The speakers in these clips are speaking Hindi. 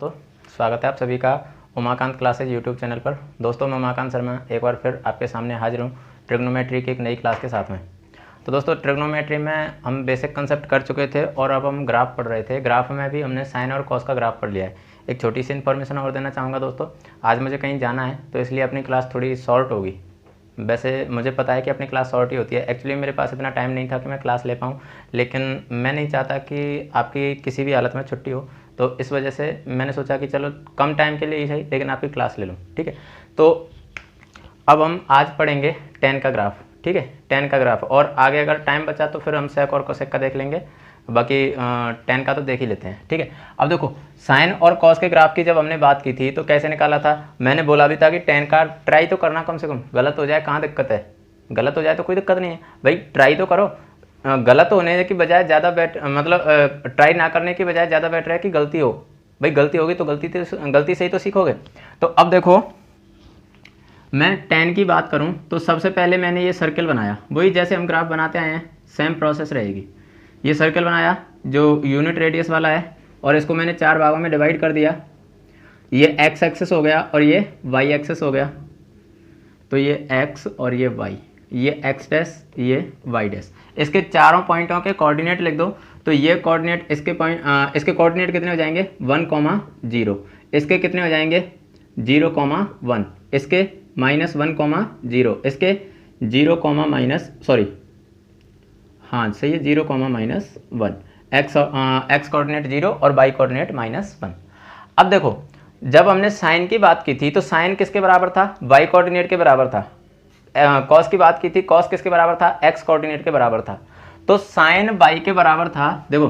दोस्तों, स्वागत है आप सभी का उमाकांत क्लासेज यूट्यूब चैनल पर। दोस्तों, मैं उमाकांत शर्मा एक बार फिर आपके सामने हाजिर हूँ ट्रिग्नोमेट्री की एक नई क्लास के साथ में। तो दोस्तों, ट्रिग्नोमेट्री में हम बेसिक कंसेप्ट कर चुके थे और अब हम ग्राफ पढ़ रहे थे। ग्राफ में भी हमने साइन और कॉस का ग्राफ पढ़ लिया है। एक छोटी सी इन्फॉर्मेशन और देना चाहूँगा दोस्तों, आज मुझे कहीं जाना है तो इसलिए अपनी क्लास थोड़ी शॉर्ट होगी। वैसे मुझे पता है कि अपनी क्लास शॉर्ट ही होती है। एक्चुअली मेरे पास इतना टाइम नहीं था कि मैं क्लास ले पाऊँ, लेकिन मैं नहीं चाहता कि आपकी किसी भी हालत में छुट्टी हो, तो इस वजह से मैंने सोचा कि चलो कम टाइम के लिए ही सही लेकिन आपकी क्लास ले लूँ। ठीक है, तो अब हम आज पढ़ेंगे tan का ग्राफ। ठीक है, tan का ग्राफ, और आगे अगर टाइम बचा तो फिर हम sec और cosec का देख लेंगे, बाकी tan का तो देख ही लेते हैं। ठीक है, अब देखो साइन और cos के ग्राफ की जब हमने बात की थी तो कैसे निकाला था, मैंने बोला भी था कि tan का ट्राई तो करना, कम से कम गलत हो जाए कहाँ दिक्कत है, गलत हो जाए तो कोई दिक्कत नहीं है भाई, ट्राई तो करो। गलत होने की बजाय ज़्यादा ट्राई ना करने की बजाय ज़्यादा बेटर है कि गलती हो। भाई गलती होगी तो गलती से ही तो सीखोगे। तो अब देखो, मैं tan की बात करूं तो सबसे पहले मैंने ये सर्कल बनाया, वही जैसे हम ग्राफ बनाते आए हैं सेम प्रोसेस रहेगी। ये सर्कल बनाया जो यूनिट रेडियस वाला है और इसको मैंने 4 भागों में डिवाइड कर दिया। ये x एक्सेस हो गया और ये y एक्सेस हो गया। तो ये x और ये y, ये x डैश, ये y डैश। इसके चारों पॉइंटों के कोऑर्डिनेट लिख दो। तो ये कोऑर्डिनेट इसके कोऑर्डिनेट कितने हो जाएंगे 1,0। इसके कितने हो जाएंगे 0,1। इसके -1,0। इसके 0, हाँ सही है, 0,-1। एक्स कोऑर्डिनेट 0 और y कोऑर्डिनेट -1। अब देखो, जब हमने साइन की बात की थी तो साइन किसके बराबर था, y कोऑर्डिनेट के बराबर था। कॉस की बात की थी, कॉस किसके बराबर था, x कोऑर्डिनेट के बराबर था। तो साइन y के बराबर था। देखो,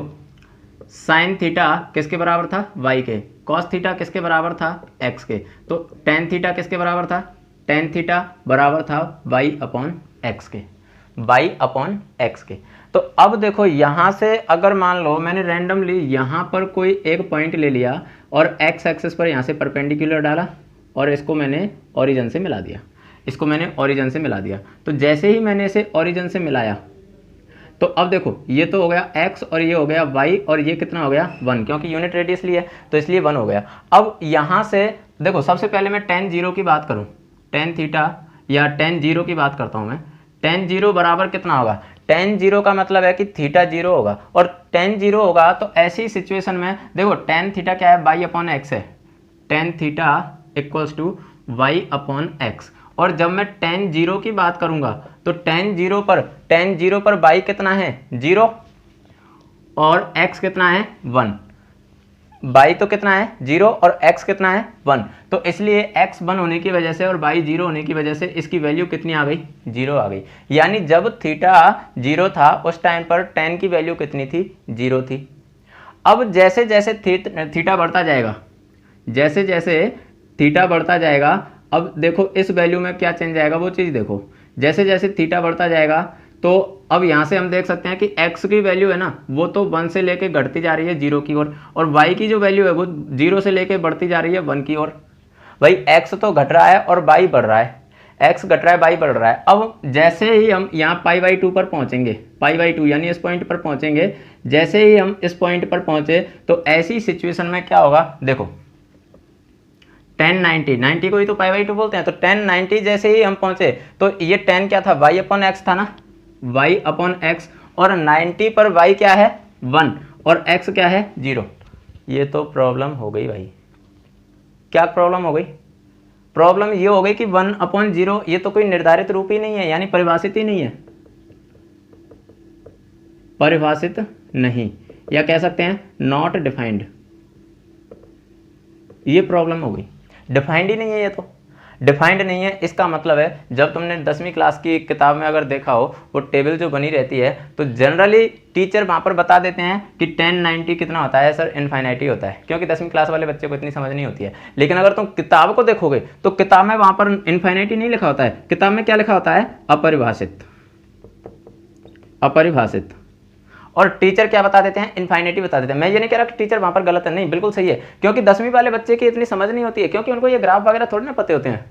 साइन थीटा किसके बराबर था, y के। कॉस थीटा किसके बराबर था, x के। तो टेन थीटा किसके बराबर था, टेन थीटा बराबर था y/x के, y/x के। तो अब देखो, यहाँ से अगर मान लो मैंने रैंडमली यहाँ पर कोई एक पॉइंट ले लिया और x एक्सिस पर यहाँ से परपेंडिकुलर डाला और इसको मैंने ओरिजिन से मिला दिया। तो जैसे ही मैंने इसे ओरिजिन से मिलाया तो अब देखो, ये तो हो गया x और ये हो गया y और ये कितना हो गया 1, क्योंकि यूनिट रेडियस ली है तो इसलिए 1 हो गया। अब यहाँ से देखो, सबसे पहले मैं tan 0 की बात करूँ, tan थीटा या tan 0 की बात करता हूँ मैं। tan 0 बराबर कितना होगा, tan 0 का मतलब है कि थीटा 0 होगा, और tan 0 होगा तो ऐसी सिचुएशन में देखो tan थीटा क्या है, y/x है। tan theta equals to y/x। और जब मैं tan 0 की बात करूंगा तो tan 0 पर y कितना है 0 और x कितना है 1। y तो कितना है 0 और x कितना है 1। तो इसलिए x 1 होने की वजह से और y 0 होने की वजह से इसकी वैल्यू कितनी आ गई, 0 आ गई। यानी जब थीटा 0 था उस टाइम पर tan की वैल्यू कितनी थी, 0 थी। अब जैसे जैसे थीटा बढ़ता जाएगा, अब देखो इस वैल्यू में क्या चेंज आएगा, वो चीज़ देखो। जैसे जैसे थीटा बढ़ता जाएगा तो अब यहाँ से हम देख सकते हैं कि x की वैल्यू है ना, वो तो 1 से लेके घटती जा रही है 0 की ओर, और y की जो वैल्यू है वो 0 से लेके बढ़ती जा रही है 1 की ओर। भाई x तो घट रहा है और y बढ़ रहा है, x घट रहा है y बढ़ रहा है। अब जैसे ही हम यहाँ π/2 पर पहुँचेंगे, π/2 यानी इस पॉइंट पर पहुँचेंगे, जैसे ही हम इस पॉइंट पर पहुँचे तो ऐसी सिचुएशन में क्या होगा, देखो tan 90 को ही तो π/2 बोलते हैं। तो tan 90 जैसे ही हम पहुंचे तो ये tan क्या था, y/x था ना, y/x, और 90 पर y क्या है 1 और x क्या है 0। ये तो प्रॉब्लम हो गई भाई। क्या प्रॉब्लम हो गई, प्रॉब्लम ये हो गई कि 1/0 ये तो कोई निर्धारित रूप ही नहीं है, यानी परिभाषित ही नहीं है, परिभाषित नहीं, या कह सकते हैं नॉट डिफाइंड। ये प्रॉब्लम हो गई, डिफाइंड ही नहीं है। ये तो डिफाइंड नहीं है, इसका मतलब है जब तुमने 10वीं क्लास की किताब में अगर देखा हो वो टेबल जो बनी रहती है तो जनरली टीचर वहाँ पर बता देते हैं कि tan 90 कितना होता है सर, इन्फाइनाइटी होता है, क्योंकि 10वीं क्लास वाले बच्चे को इतनी समझ नहीं होती है। लेकिन अगर तुम किताब को देखोगे तो किताब में वहाँ पर इन्फाइनाइटी नहीं लिखा होता है, किताब में क्या लिखा होता है, अपरिभाषित। और टीचर क्या बता देते हैं, इन्फाइनिटी बता देते हैं। मैं ये नहीं कह रहा कि टीचर वहाँ पर गलत है, नहीं बिल्कुल सही है, क्योंकि 10वीं वाले बच्चे की इतनी समझ नहीं होती है, क्योंकि उनको ये ग्राफ वगैरह थोड़ी ना पते होते हैं।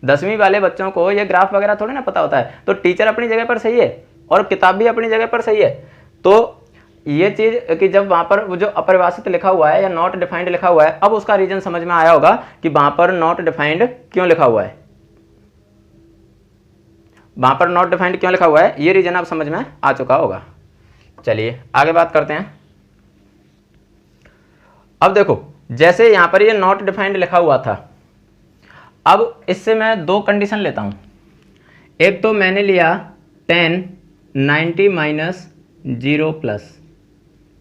10वीं वाले बच्चों को ये ग्राफ वगैरह थोड़ी ना पता होता है। तो टीचर अपनी जगह पर सही है और किताब भी अपनी जगह पर सही है। तो ये चीज़ कि जब वहाँ पर वो जो अपरिभाषित लिखा हुआ है या नॉट डिफाइंड लिखा हुआ है, अब उसका रीजन समझ में आया होगा कि वहाँ पर नॉट डिफाइंड क्यों लिखा हुआ है, वहाँ पर नॉट डिफाइंड क्यों लिखा हुआ है, ये रीजन अब समझ में आ चुका होगा। चलिए आगे बात करते हैं। अब देखो जैसे यहाँ पर ये नॉट डिफाइंड लिखा हुआ था, अब इससे मैं दो कंडीशन लेता हूँ। एक तो मैंने लिया 10 90 माइनस 0 प्लस,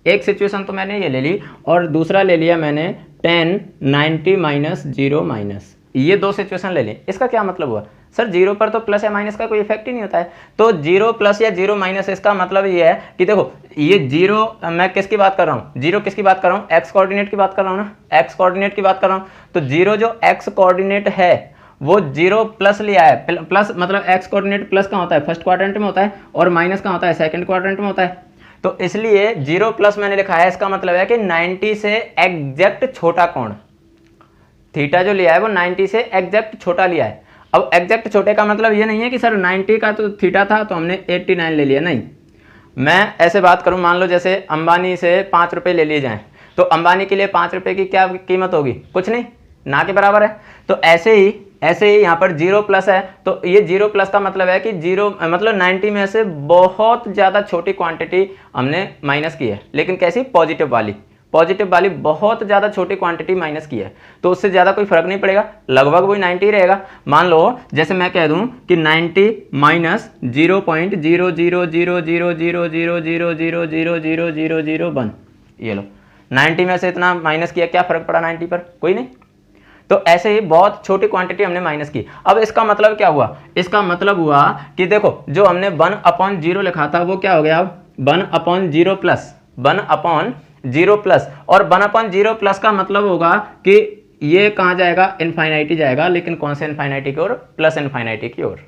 एक सिचुएशन तो मैंने ये ले ली, और दूसरा ले लिया मैंने 10 90 माइनस 0 माइनस, ये दो सिचुएशन ले ली। इसका क्या मतलब हुआ, सर 0 पर तो प्लस या माइनस का कोई इफेक्ट ही नहीं होता है, तो 0 प्लस या 0 माइनस, इसका मतलब ये है कि देखो ये 0, मैं किसकी बात कर रहा हूँ, 0 किसकी बात कर रहा हूँ, एक्स कोऑर्डिनेट की बात कर रहा हूँ ना, एक्स कोऑर्डिनेट की बात कर रहा हूँ। तो 0 जो एक्स कोऑर्डिनेट है वो 0 प्लस लिया है, प्लस मतलब एक्स कोऑर्डिनेट प्लस का होता है फर्स्ट क्वाड्रेंट में होता है, और माइनस का होता है सेकंड क्वाड्रेंट में होता है। तो इसलिए 0 प्लस मैंने लिखा है, इसका मतलब है कि 90 से एग्जैक्ट छोटा कोण, थीटा जो लिया है वो 90 से एग्जैक्ट छोटा लिया है। अब एग्जैक्ट छोटे का मतलब ये नहीं है कि सर 90 का तो थीटा था तो हमने 89 ले लिया, नहीं। मैं ऐसे बात करूं, मान लो जैसे अंबानी से 5 रुपये ले लिए जाएं, तो अंबानी के लिए 5 रुपये की क्या कीमत होगी, कुछ नहीं, ना के बराबर है। तो ऐसे ही यहाँ पर 0 प्लस है, तो ये 0 प्लस का मतलब है कि 0 मतलब 90 में से बहुत ज़्यादा छोटी क्वांटिटी हमने माइनस की है, लेकिन कैसी, पॉजिटिव वाली बहुत ज़्यादा छोटी क्वांटिटी माइनस की है, तो उससे ज़्यादा कोई फर्क नहीं पड़ेगा, लगभग वही 90 रहेगा। मान लो जैसे मैं कह दूं कि 90 माइनस 0.0000000000001, ये लो 90 में से इतना माइनस किया, क्या फर्क पड़ा 90 पर, कोई नहीं। तो ऐसे ही बहुत छोटी क्वांटिटी हमने माइनस की। अब इसका मतलब क्या हुआ, इसका मतलब हुआ कि देखो जो हमने 1/0 लिखा था वो क्या हो गया, अब 1/0 प्लस 1/0 प्लस, और 1/0 प्लस का मतलब होगा कि ये कहाँ जाएगा, इनफाइनाइटी जाएगा, लेकिन कौन से इनफाइनाइटी की ओर, प्लस इनफाइनाइटी की ओर।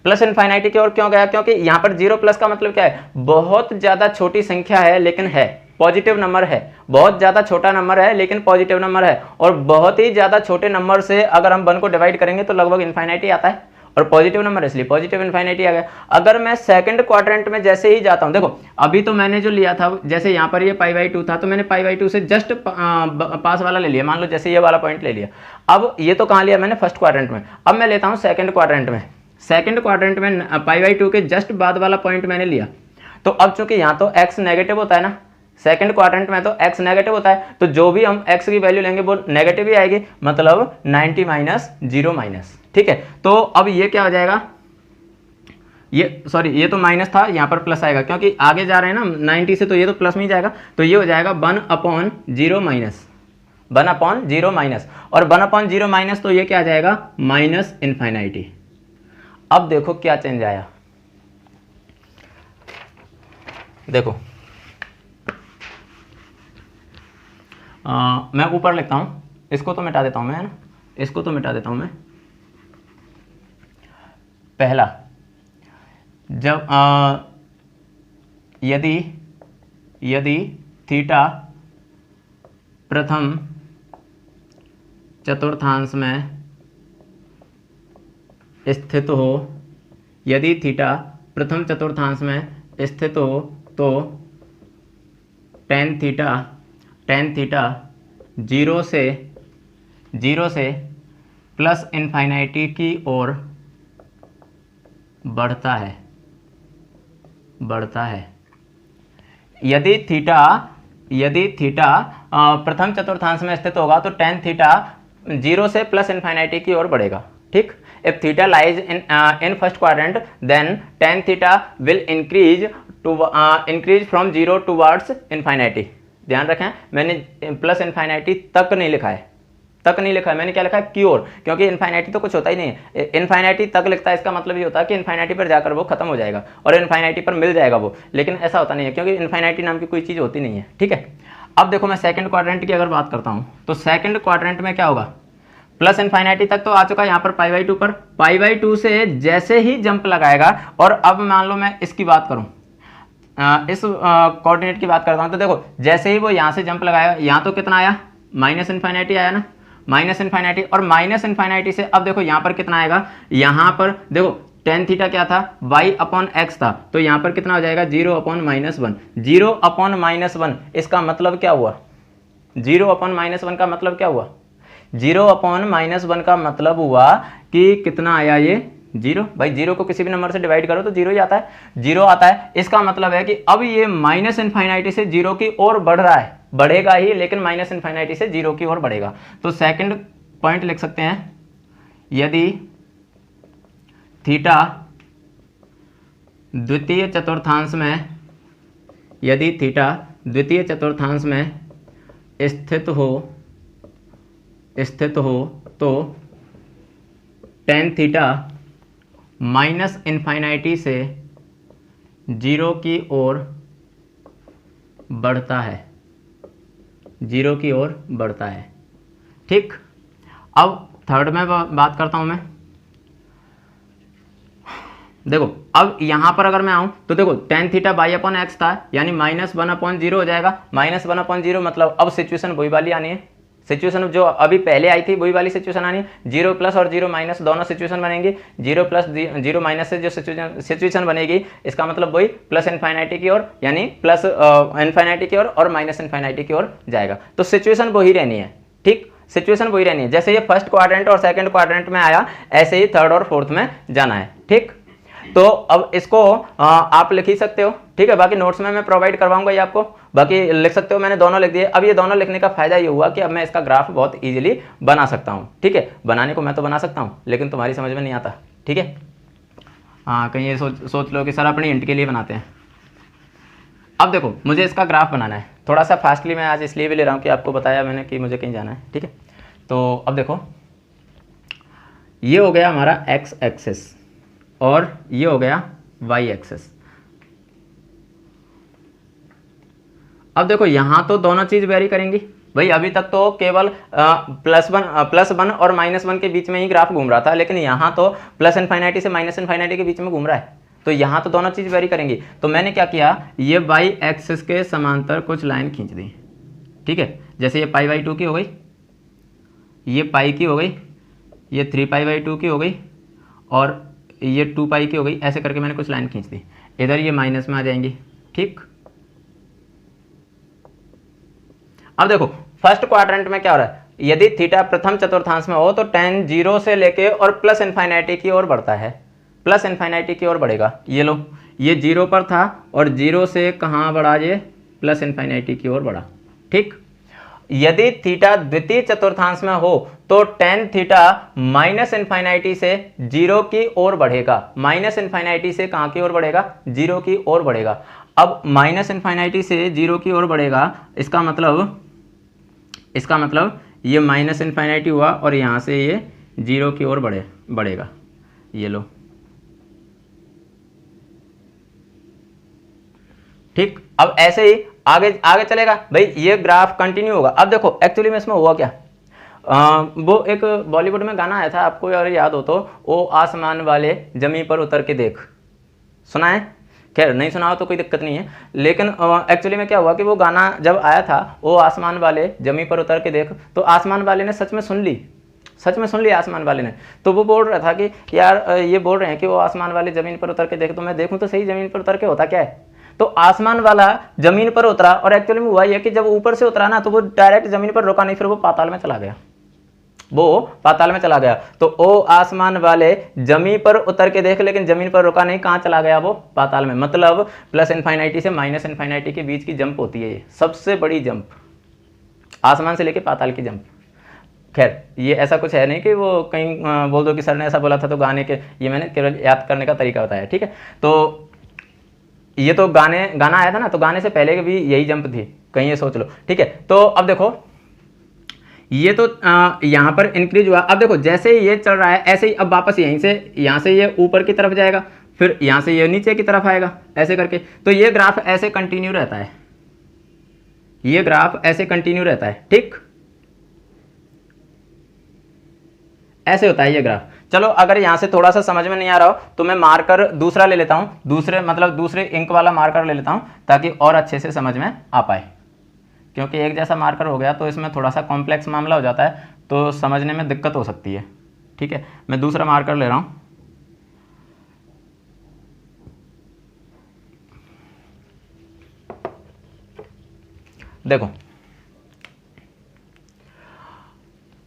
प्लस इनफाइनाइटी की ओर क्यों गया, क्योंकि यहाँ पर 0 प्लस का मतलब क्या है, बहुत ज़्यादा छोटी संख्या है लेकिन है पॉजिटिव नंबर है, बहुत ज़्यादा छोटा नंबर है लेकिन पॉजिटिव नंबर है, और बहुत ही ज़्यादा छोटे नंबर से अगर हम 1 को डिवाइड करेंगे तो लगभग इनफाइनाइटी आता है, और पॉजिटिव नंबर इसलिए पॉजिटिव इनफाइनाइटी आ गया। अगर मैं सेकंड क्वाड्रेंट में जैसे ही जाता हूं, देखो अभी तो मैंने जो लिया था, जैसे यहाँ पर ये π/2 था, तो मैंने π/2 से जस्ट पास वाला ले लिया, मान लो जैसे ये वाला पॉइंट ले लिया। अब ये तो कहाँ लिया मैंने, फर्स्ट क्वाड्रेंट में, अब मैं लेता हूँ सेकंड क्वाड्रेंट में। सेकंड क्वाड्रेंट में π/2 के जस्ट बाद वाला पॉइंट मैंने लिया, तो अब चूंकि यहाँ तो x नेगेटिव होता है ना, सेकंड क्वाड्रेंट में तो x नेगेटिव होता है, तो जो भी हम x की वैल्यू लेंगे वो नेगेटिव ही आएगी, मतलब 90 माइनस 0 माइनस, ठीक है। तो अब ये क्या हो जाएगा, ये सॉरी ये तो माइनस था, यहाँ पर प्लस आएगा क्योंकि आगे जा रहे हैं ना 90 से, तो ये तो प्लस में ही जाएगा, तो ये हो जाएगा 1/0 माइनस 1/0 माइनस, और 1/0 माइनस तो ये क्या आ जाएगा, माइनस इनफाइनाइटी। अब देखो क्या चेंज आया, देखो मैं ऊपर लिखता हूँ, इसको तो मिटा देता हूँ मैं, है ना, इसको तो मिटा देता हूँ मैं। पहला, जब यदि थीटा प्रथम चतुर्थांश में स्थित हो, यदि थीटा प्रथम चतुर्थांश में स्थित हो तो tan थीटा 0 से प्लस इनफाइनाइटी की ओर बढ़ता है। यदि थीटा प्रथम चतुर्थांश में स्थित होगा तो tan थीटा 0 से प्लस इनफाइनाइटी की ओर बढ़ेगा, ठीक। If theta lies in first quadrant, then tan theta will increase from 0 towards infinity। ध्यान रखें, मैंने प्लस इनफाइनाइटी तक नहीं लिखा है, मैंने क्या लिखा है, की ओर, क्योंकि इनफाइनाइटी तो कुछ होता ही नहीं है, इनफाइनाइटी तक लिखता है, इसका मतलब ये होता है कि इनफाइनाइटी पर जाकर वो खत्म हो जाएगा और इनफाइनाइटी पर मिल जाएगा वो, लेकिन ऐसा होता नहीं है क्योंकि इनफाइनाइटी नाम की कोई चीज़ होती नहीं है, ठीक है। अब देखो मैं सेकंड क्वाड्रेंट की अगर बात करता हूँ, तो सेकंड क्वाड्रेंट में क्या होगा, प्लस इनफाइनाइटी तक तो आ चुका है यहाँ पर π/2 पर, π/2 से जैसे ही जंप लगाएगा, और अब मान लो मैं इसकी बात करूँ, इस कोऑर्डिनेट की बात करता हूँ, तो देखो जैसे ही वो यहाँ से जंप लगाएगा, यहाँ तो कितना आया, माइनस इनफाइनाइटी आया ना, माइनस इनफाइनाइटी, और माइनस इनफाइनाइटी से अब देखो यहाँ पर कितना आएगा, यहाँ पर देखो टेन थीटा क्या था, y अपॉन एक्स था, तो यहाँ पर कितना हो जाएगा 0 अपॉन -1। 0 अपॉन -1 इसका मतलब क्या हुआ, 0 अपॉन -1 का मतलब क्या हुआ, 0 अपॉन -1 का मतलब हुआ कि कितना आया ये 0। भाई 0 को किसी भी नंबर से डिवाइड करो तो 0 ही आता है, 0 आता है। इसका मतलब है कि अब ये माइनस इनफाइनाइटी से 0 की ओर बढ़ रहा है, बढ़ेगा ही, लेकिन माइनस इनफाइनाइटी से 0 की ओर बढ़ेगा। तो सेकंड पॉइंट लिख सकते हैं, यदि थीटा द्वितीय चतुर्थांश में, यदि थीटा द्वितीय चतुर्थांश में स्थित हो तो टेन थीटा माइनस इनफाइनाइटी से 0 की ओर बढ़ता है, 0 की ओर बढ़ता है। ठीक, अब थर्ड में बात करता हूं मैं। देखो अब यहां पर अगर मैं आऊं तो देखो tan theta by upon x था, यानी -1/0 हो जाएगा। -1/0 मतलब अब सिचुएशन वही वाली आनी है, सिचुएशन जो अभी पहले आई थी वही वाली सिचुएशन आनी है। 0 प्लस और 0 माइनस दोनों सिचुएशन बनेंगी। 0 प्लस 0 माइनस से जो सिचुएशन बनेगी, इसका मतलब वही प्लस इनफाइनाइटी की ओर, यानी प्लस इनफाइनाइटी की ओर और माइनस इनफाइनाइटी की ओर जाएगा। तो सिचुएशन वही रहनी है। ठीक, सिचुएशन वही रहनी है। जैसे ये फर्स्ट क्वाड्रेंट और सेकंड क्वाड्रेंट में आया, ऐसे ही थर्ड और फोर्थ में जाना है। ठीक, तो अब इसको आप लिख ही सकते हो। ठीक है, बाकी नोट्स में मैं प्रोवाइड करवाऊंगा ये आपको, बाकी लिख सकते हो। मैंने दोनों लिख दिए। अब ये दोनों लिखने का फायदा ये हुआ कि अब मैं इसका ग्राफ बहुत इजीली बना सकता हूँ। ठीक है, बनाने को मैं तो बना सकता हूँ, लेकिन तुम्हारी समझ में नहीं आता। ठीक है, हाँ, कहीं ये सोच लो कि सर अपनी इंट के लिए बनाते हैं। अब देखो मुझे इसका ग्राफ बनाना है, थोड़ा सा फास्टली मैं आज इसलिए भी ले रहा हूँ कि आपको बताया मैंने कि मुझे कहीं जाना है। ठीक है, तो अब देखो ये हो गया हमारा एक्स एक्सिस और ये हो गया वाई एक्सिस। अब देखो यहां तो दोनों चीज वेरी करेंगी। भाई अभी तक तो केवल +1 और -1 के बीच में ही ग्राफ घूम रहा था, लेकिन यहां तो प्लस इनफाइनाइटी से माइनस इनफाइनाइटी के बीच में घूम रहा है, तो यहां तो दोनों चीज वेरी करेंगी। तो मैंने क्या किया, ये वाई एक्सिस के समांतर कुछ लाइन खींच दी। ठीक है, जैसे ये π/2 की हो गई, ये पाई की हो गई, ये 3π/2 की हो गई और ये 2π की हो गई। ऐसे करके मैंने कुछ लाइन खींच दी, इधर ये माइनस में आ जाएंगी। ठीक, अब देखो फर्स्ट क्वाड्रेंट में क्या हो रहा है, यदि थीटा प्रथम चतुर्थांश में हो तो tan 0 से लेके और प्लस इनफाइनाइटी की ओर बढ़ता है, प्लस इनफाइनाइटी की ओर बढ़ेगा। ये लो, ये 0 पर था और 0 से कहाँ बढ़ा, ये प्लस इनफाइनाइटी की ओर बढ़ा। ठीक, यदि थीटा द्वितीय चतुर्थांश में हो तो tan थीटा माइनस इनफाइनाइटी से 0 की ओर बढ़ेगा। माइनस इनफाइनाइटी से कहाँ की ओर बढ़ेगा, 0 की ओर बढ़ेगा। अब माइनस इनफाइनाइटी से 0 की ओर बढ़ेगा, इसका मतलब ये माइनस इनफाइनाइटी हुआ और यहाँ से ये 0 की ओर बढ़ेगा। ये लो, ठीक, अब ऐसे ही आगे चलेगा। भाई ये ग्राफ कंटिन्यू होगा। अब देखो एक्चुअली में इसमें हुआ क्या, वो एक बॉलीवुड में गाना आया था, आपको अगर याद हो तो, ओ आसमान वाले जमीन पर उतर के देख, सुना है? खैर नहीं सुना हो तो कोई दिक्कत नहीं है, लेकिन एक्चुअली में क्या हुआ कि वो गाना जब आया था, ओ आसमान वाले जमीन पर उतर के देख, तो आसमान वाले ने सच में सुन ली आसमान वाले ने। तो वो बोल रहा था कि यार ये बोल रहे हैं कि वो आसमान वाले ज़मीन पर उतर के देख, तो मैं देखूं तो सही ज़मीन पर उतर के होता क्या है। तो आसमान वाला ज़मीन पर उतरा और एक्चुअली में हुआ ये कि जब ऊपर से उतरा ना तो वो डायरेक्ट ज़मीन पर रुका नहीं, फिर वो पाताल में चला गया। तो ओ आसमान वाले जमीन पर उतर के देख, लेकिन जमीन पर रुका नहीं, कहाँ चला गया, वो पाताल में। मतलब प्लस इनफाइनाइटी से माइनस इनफाइनाइटी के बीच की जंप होती है, ये सबसे बड़ी जंप, आसमान से लेके पाताल की जंप। खैर ये ऐसा कुछ है नहीं कि वो कहीं बोल दो कि सर ने ऐसा बोला था तो गाने के, ये मैंने केवल याद करने का तरीका बताया। ठीक है, तो ये तो गाना आया था ना, तो गाने से पहले भी यही जंप थी, कहीं ये सोच लो। ठीक है, तो अब देखो ये तो यहाँ पर इंक्रीज हुआ। अब देखो जैसे ये चल रहा है ऐसे ही अब वापस यहाँ से ये ऊपर की तरफ जाएगा, फिर यहाँ से ये नीचे की तरफ आएगा, ऐसे करके। तो ये ग्राफ ऐसे कंटिन्यू रहता है, ठीक, ऐसे होता है ये ग्राफ। चलो अगर यहाँ से थोड़ा सा समझ में नहीं आ रहा हो तो मैं मार्कर दूसरा ले लेता हूँ, दूसरे इंक वाला मार्कर ले लेता हूँ, ताकि और अच्छे से समझ में आ पाए। क्योंकि एक जैसा मार्कर हो गया तो इसमें थोड़ा सा कॉम्प्लेक्स मामला हो जाता है, तो समझने में दिक्कत हो सकती है। ठीक है, मैं दूसरा मार्कर ले रहा हूँ, देखो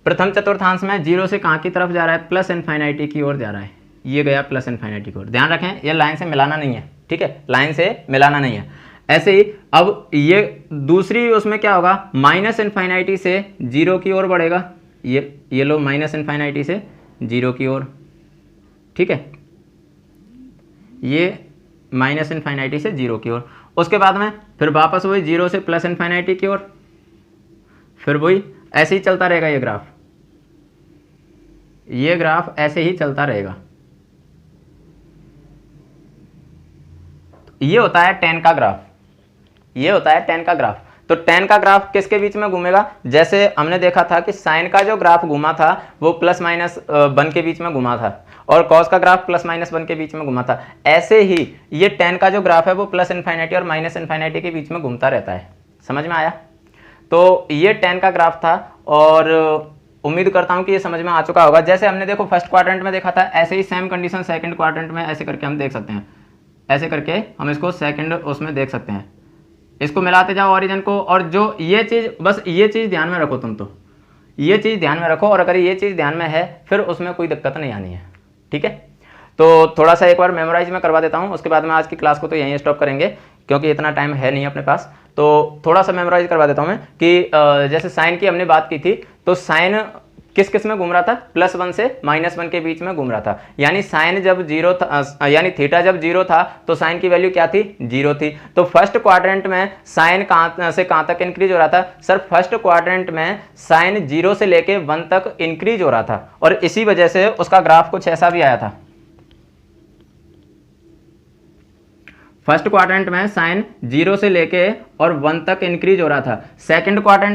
प्रथम चतुर्थांश में 0 से कहाँ की तरफ जा रहा है, प्लस इनफाइनाइटी की ओर जा रहा है, ये गया प्लस इनफाइनाइटी की ओर। ध्यान रखें ये लाइन से मिलाना नहीं है, ठीक है, लाइन से मिलाना नहीं है। ऐसे ही अब ये दूसरी उसमें क्या होगा, माइनस इनफाइनाइटी से 0 की ओर बढ़ेगा, ये लो माइनस इनफाइनाइटी से 0 की ओर, ठीक है, ये माइनस इनफाइनाइटी से 0 की ओर। उसके बाद में फिर वापस वही 0 से प्लस इनफाइनाइटी की ओर, फिर वही ऐसे ही चलता रहेगा ये ग्राफ ऐसे ही चलता रहेगा। ये होता है tan का ग्राफ, ये होता है tan का ग्राफ। तो tan का ग्राफ किसके बीच में घूमेगा, जैसे हमने देखा था कि साइन का जो ग्राफ घूमा था वो प्लस माइनस 1 के बीच में घुमा था, और कॉस का ग्राफ प्लस माइनस 1 के बीच में घुमा था। ऐसे ही ये tan का जो ग्राफ है वो प्लस इनफाइनाइटी और माइनस इनफाइनाइटी के बीच में घूमता रहता है। समझ में आया? तो ये tan का ग्राफ था, और उम्मीद करता हूं कि ये समझ में आ चुका होगा। जैसे हमने देखो फर्स्ट क्वाड्रेंट में देखा था, ऐसे ही सेम कंडीशन सेकंड क्वाड्रेंट में ऐसे करके हम देख सकते हैं, ऐसे करके हम इसको सेकंड उसमें देख सकते हैं। इसको मिलाते जाओ ओरिजिन को, और जो ये चीज़, बस ये चीज़ ध्यान में रखो तुम, तो ये चीज़ ध्यान में रखो, और अगर ये चीज़ ध्यान में है फिर उसमें कोई दिक्कत नहीं आनी है, ठीक है। तो थोड़ा सा एक बार मेमोराइज में करवा देता हूँ, उसके बाद में आज की क्लास को तो यहीं स्टॉप करेंगे क्योंकि इतना टाइम है नहीं अपने पास। तो थोड़ा सा मेमोराइज करवा देता हूँ मैं कि जैसे साइन की हमने बात की थी, तो साइन किस किस में घूम रहा था, +1 से -1 के बीच में घूम रहा था। यानी साइन जब 0 था, यानी थीटा जब 0 था तो साइन की वैल्यू क्या थी, 0 थी। तो फर्स्ट क्वाड्रेंट में साइन कहाँ से कहाँ तक इंक्रीज हो रहा था, सर फर्स्ट क्वाड्रेंट में साइन 0 से लेके 1 तक इंक्रीज हो रहा था, और इसी वजह से उसका ग्राफ कुछ ऐसा भी आया था। फर्स्ट क्वाड्रेंट में साइन 0 से लेके और 1 तक इंक्रीज हो रहा था। Second quadrant